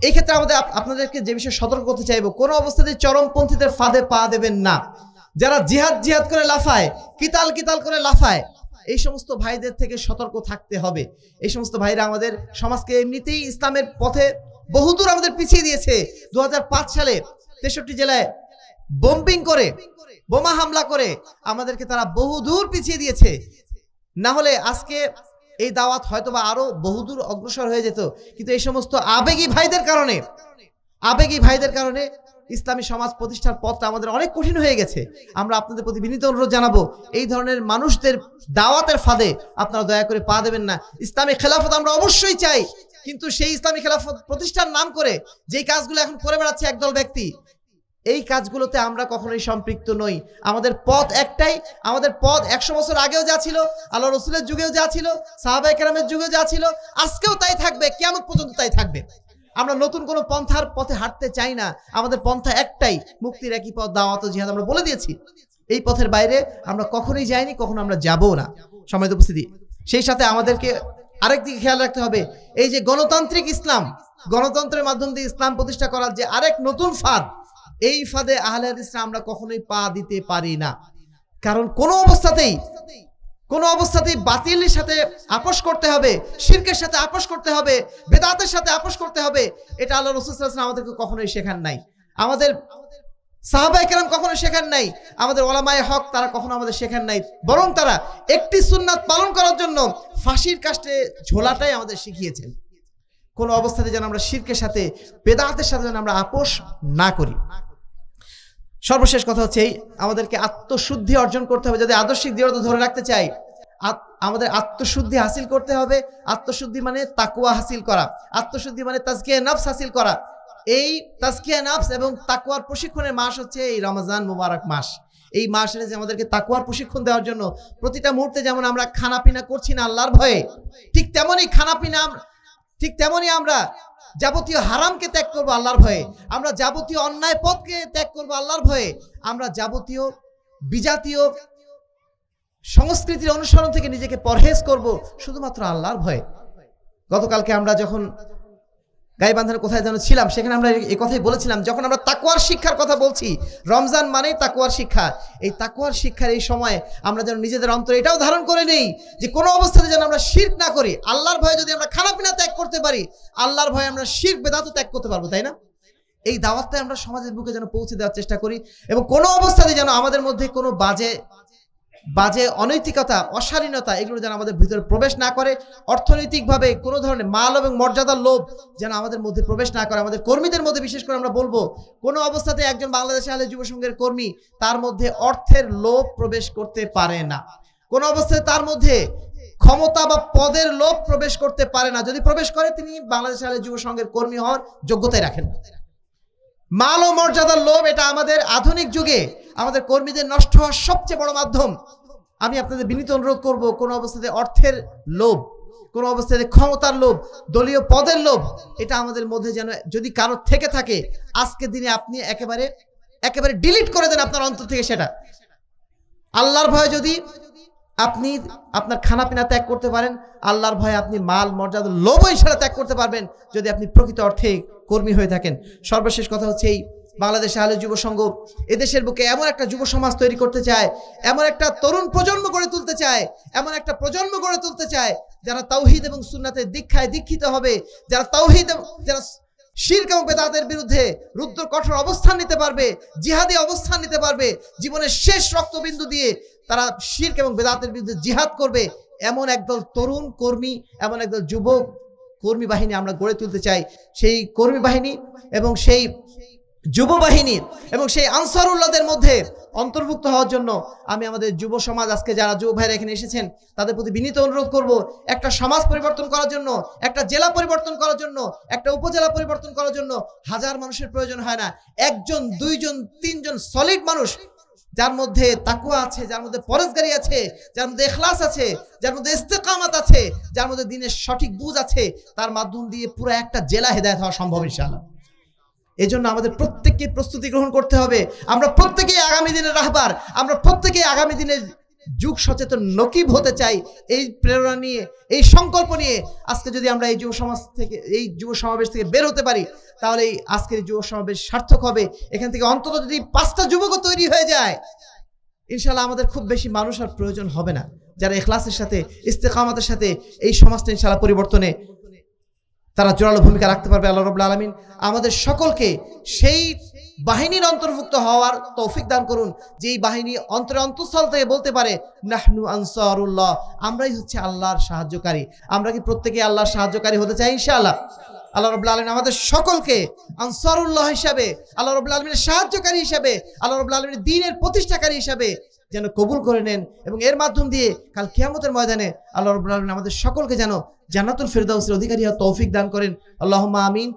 A: এই ক্ষেত্রে আপনাদেরকে যে বিষয়ে সতর্ক করতে চাইবো, কোনো অবস্থাতেই চরমপন্থীদের ফাঁদে পা দেবেন না। যারা জিহাদ করে লাফায়, কিতাল করে লাফায়, এই সমস্ত ভাইদের থেকে সতর্ক থাকতে হবে। এই সমস্ত ভাইরা আমাদের সমাজকে এমনিতেই ইসলামের পথে বহুদূর আমাদের পিছিয়ে দিয়েছে। 2005 সালে 63 জেলায় বোম্বিং করে, বোমা হামলা করে আমাদেরকে তারা বহুদূর পিছিয়ে দিয়েছে। না হলে আজকে এই দাওয়াত হয়তোবা আরো বহুদূর অগ্রসর হয়ে যেত, কিন্তু এই সমস্ত আবেগী ভাইদের কারণে ইসলামী সমাজ প্রতিষ্ঠার পথটা আমাদের অনেক কঠিন হয়ে গেছে। আমরা আপনাদের প্রতি বিনীত অনুরোধ জানাবো, এই ধরনের মানুষদের দাওয়াতের ফাঁদে আপনারা দয়া করে পা দেবেন না। ইসলামী খেলাফত আমরা অবশ্যই চাই, কিন্তু সেই ইসলামী খেলাফত প্রতিষ্ঠার নাম করে যেই কাজগুলো এখন করে বেড়াচ্ছে একদল ব্যক্তি, এই কাজগুলোতে আমরা কখনোই সম্পৃক্ত নই। আমাদের পথ একটাই, আমাদের পথ 100 বছর আগেও যা ছিল, আল্লাহ রসুলের যুগেও যা ছিল, সাহাবায়ে কেরামের যুগেও যা ছিল, আজকেও তাই থাকবে, কিয়ামত পর্যন্ত তাই থাকবে। আমরা নতুন কোনো পন্থার পথে হাঁটতে চাই না। আমাদের পন্থা একটাই, মুক্তির একই পথ, দাওয়াত ও জিহাদ। আমরা বলে দিয়েছি, এই পথের বাইরে আমরা কখনোই যাইনি, কখনো আমরা যাবো না। সম্মানিত উপস্থিতি, সেই সাথে আমাদেরকে আরেক দিকে খেয়াল রাখতে হবে, এই যে গণতান্ত্রিক ইসলাম, গণতন্ত্রের মাধ্যম দিয়ে ইসলাম প্রতিষ্ঠা করার যে আরেক নতুন ফাঁদ, এই ফাঁদে আহলে হাদিসরা আমরা কখনোই পা দিতে পারি না। কারণ কোনো অবস্থাতেই বাতিলের সাথে আপোষ করতে হবে, শিরকের সাথে আপোষ করতে হবে, বেদাতের সাথে আপোষ করতে হবে। এটা আল্লাহ রাসূল সাল্লাল্লাহু আলাইহি ওয়াসাল্লাম আমাদেরকে কখনোই শেখান নাই, আমাদের সাহাবায়ে কেরাম কখনো শেখান নাই, আমাদের ওলামায়ে হক তারা কখনো আমাদের শেখান নাই। বরং তারা একটি সুন্নাত পালন করার জন্য ফাঁসির কাস্টে ঝোলাটাই আমাদের শিখিয়েছেন। কোনো অবস্থাতে যেন আমরা শিরকের সাথে, বেদাতের সাথে যেন আমরা আপোষ না করি। সর্বশেষ কথা হচ্ছে, আমাদেরকে আত্মশুদ্ধি অর্জন করতে হবে। যদি আদর্শিক দৃঢ়তা ধরে রাখতে চাই, আমাদের আত্মশুদ্ধি হাসিল করতে হবে। আত্মশুদ্ধি মানে তাকওয়া হাসিল করা, আত্মশুদ্ধি মানে তাজকিয়া নফস হাসিল করা। এই তাজকিয়া নফস এবং তাকওয়ার প্রশিক্ষণের মাস হচ্ছে এই রমজান মুবারক মাস। এই মাস এনেছে আমাদেরকে তাকওয়ার প্রশিক্ষণ দেওয়ার জন্য। প্রতিটা মুহূর্তে যেমন আমরা খানাপিনা করছি না আল্লাহর ভয়ে, ঠিক তেমনই আমরা যাবতীয় হারামকে ত্যাগ করবো আল্লাহর ভয়ে, আমরা যাবতীয় অন্যায় পথকে ত্যাগ করবো আল্লাহর ভয়ে, আমরা যাবতীয় বিজাতীয় সংস্কৃতির অনুসরণ থেকে নিজেকে পরহেজ করব শুধুমাত্র আল্লাহর ভয়ে। গতকালকে আমরা যখন গাইবান্ধার কোথায় যেন ছিলাম, সেখানে আমরা এই কথাই বলেছিলাম, যখন আমরা তাকওয়ার শিক্ষার কথা বলছি, রমজান মানেই তাকওয়ার শিক্ষা। এই তাকওয়ার শিক্ষার এই সময়ে আমরা যেন নিজেদের অন্তরে এটাও ধারণ করে নেই যে কোনো অবস্থাতে যেন আমরা শিরক না করি। আল্লাহর ভয়ে যদি আমরা খানাপিনা ত্যাগ করতে পারি, আল্লাহর ভয়ে আমরা শিরক বেদাতও ত্যাগ করতে পারবো, তাই না? এই দাওয়াতটা আমরা সমাজের বুকে যেন পৌঁছে দেওয়ার চেষ্টা করি, এবং কোনো অবস্থাতে যেন আমাদের মধ্যে কোনো বাজে অনৈতিকতা, অশালীনতা এগুলো যেন আমাদের ভিতরে প্রবেশ না করে। অর্থনৈতিকভাবে কোনো ধরনের মাল এবং মর্যাদার লোভ যেন আমাদের মধ্যে প্রবেশ না করে। আমাদের কর্মীদের মধ্যে বিশেষ করে আমরা বলবো, কোনো অবস্থাতে একজন বাংলাদেশ আহলে যুব সংঘের কর্মী, তার মধ্যে অর্থের লোভ প্রবেশ করতে পারে না। কোনো অবস্থায় তার মধ্যে ক্ষমতা বা পদের লোভ প্রবেশ করতে পারে না। যদি প্রবেশ করে, তিনি বাংলাদেশ আহলে যুব সংঘের কর্মী হওয়ার যোগ্যতাই রাখেন না। মাল ও মর্যাদার লোভ, এটা আমাদের আধুনিক যুগে আমাদের কর্মীদের নষ্ট হওয়ার সবচেয়ে বড় মাধ্যম। আমি আপনাদের বিনীত অনুরোধ করব, কোনো অবস্থাতে অর্থের লোভ, কোনো অবস্থাতে ক্ষমতার লোভ, দলীয় পদের লোভ, এটা আমাদের মধ্যে যেন যদি কারো থেকে থাকে, আজকের দিনে আপনি একেবারে ডিলিট করে দেন আপনার অন্তর থেকে সেটা। আল্লাহর ভয়ে যদি আপনি আপনার খানাপিনা ত্যাগ করতে পারেন, আল্লাহর ভয়ে আপনি মাল মর্যাদার লোভ ইশারা ত্যাগ করতে পারবেন, যদি আপনি প্রকৃত অর্থে কর্মী হয়ে থাকেন। সর্বশেষ কথা হচ্ছে, এই বাংলাদেশ আহলে যুব সংঘ এদেশের বুকে এমন একটা যুব সমাজ তৈরি করতে চায়, এমন একটা তরুণ প্রজন্ম গড়ে তুলতে চায়, এমন একটা প্রজন্ম গড়ে তুলতে চায় যারা তাওহীদ এবং সুন্নাতের দীক্ষায় দীক্ষিত হবে, যারা যারা শিরক এবং বেদাতের বিরুদ্ধে রুদ্ধ কঠোর অবস্থান নিতে পারবে, জিহাদি অবস্থান নিতে পারবে, জীবনের শেষ রক্তবিন্দু দিয়ে তারা শিরক এবং বেদাতের বিরুদ্ধে জিহাদ করবে। এমন একদল তরুণ কর্মী, এমন একদল যুবক কর্মী বাহিনী আমরা গড়ে তুলতে চাই। সেই কর্মী বাহিনী এবং সেই যুব বাহিনী এবং সেই আনসারুল্লাহদের মধ্যে অন্তর্ভুক্ত হওয়ার জন্য আমি আমাদের যুব সমাজ, আজকে যারা যুব ভাইরা এখানে এসেছেন, তাদের প্রতি বিনীত অনুরোধ করব, একটা সমাজ পরিবর্তন করার জন্য, একটা জেলা পরিবর্তন করার জন্য, একটা উপজেলা পরিবর্তন করার জন্য হাজার মানুষের প্রয়োজন হয় না। একজন, দুইজন, তিনজন সলিড মানুষ, যার মধ্যে তাকওয়া আছে, যার মধ্যে পরেজগারি আছে, যার মধ্যে ইখলাস আছে, যার মধ্যে ইস্তেকামাত আছে, যার মধ্যে দ্বীনের সঠিক বুঝ আছে, তার মাধ্যম দিয়ে পুরো একটা জেলা হেদায়েত হওয়া সম্ভব ইনশাআল্লাহ। এজন্য আমাদের প্রত্যেককে প্রস্তুতি গ্রহণ করতে হবে। আমরা প্রত্যেকেই আগামী দিনের রাহবার, আমরা প্রত্যেকেই আগামী দিনের যুগ সচেতন নকিব হতে চাই। এই প্রেরণা নিয়ে, এই সংকল্প নিয়ে আজকে যদি আমরা এই যুব সমাজ থেকে, এই যুব সমাবেশ থেকে বের হতে পারি, তাহলে এই আজকের যুব সমাবেশ সার্থক হবে। এখান থেকে অন্তত যদি 5টা যুবকও তৈরি হয়ে যায়, ইনশাআল্লাহ আমাদের খুব বেশি মানুষ আর প্রয়োজন হবে না। যারা ইখলাসের সাথে ইস্তেকামাতের সাথে এই সমাজটা ইনশাআল্লাহ পরিবর্তনে তারা জোরালো ভূমিকা রাখতে পারবে। আল্লাহ রাব্বুল আলামিন আমাদের সকলকে সেই বাহিনীর অন্তর্ভুক্ত হওয়ার তৌফিক দান করুন, যেই বাহিনী অন্তঃস্থল থেকে বলতে পারে নাহনু আনসারুল্লাহ, আমরাই হচ্ছে আল্লাহর সাহায্যকারী। আমরা কি প্রত্যেকে আল্লাহর সাহায্যকারী হতে চাই ইনশাআল্লাহ? আল্লাহ রাব্বুল আলামিন আমাদের সকলকে আনসারুল্লাহ হিসাবে, আল্লাহ রাব্বুল আলামিনের সাহায্যকারী হিসাবে, আল্লাহ রাব্বুল আলামিনের দ্বীনের প্রতিষ্ঠাকারী হিসাবে যেন কবুল করে নেন, এবং এর মাধ্যম দিয়ে কাল কিয়ামতের ময়দানে আল্লাহ রাব্বুল আলামিন আমাদের সকলকে যেন জান্নাতুল ফিরদাউসের অধিকারী হওয়ার তৌফিক দান করেন। আল্লাহুম্মা আমিন।